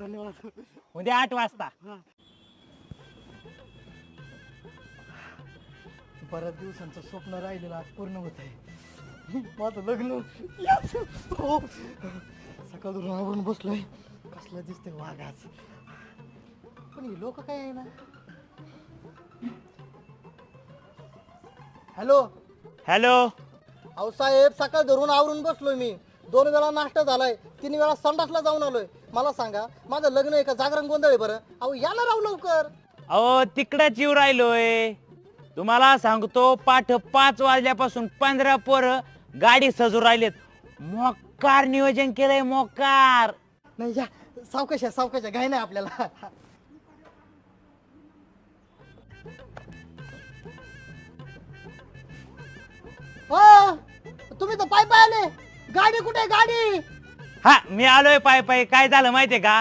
धन्यवाद. उद्या 8 वाजता. बऱ्याच दिवसांचं स्वप्न राहिलेलं आज पूर्ण होत आहे. माझं लग्न. Yes! हो. सकाळून आवरून बसलोय. कसला दिसतोय वाघ आज. पण ही लोक काय आहे ना. हॅलो. हॅलो. अहो साहेब, सकाळ धरून आवरून बसलोय मी. 2 वेळा नाश्ता झालाय, 3 वेळा संडासला जाऊन आलोय. मला सांगा, माझं लग्न आहे का जागरण गोंधळ आहे बरं? अहो या ना राव लवकर. अहो तिकडच येऊ राहिलोय. तुम्हाला सांगतो, पाठ 5 वाजल्यापासून 15 पोरं गाडी सजू राहिलेत. मोकार नियोजन केलंय, मोकार. नाही या सावकाश घाई नाही आपल्याला. हो, तुम्ही तर पाय आले. गाडी कुठे गाडी? हा, मी आलोय पाय पाय. काय झालं माहितीये का,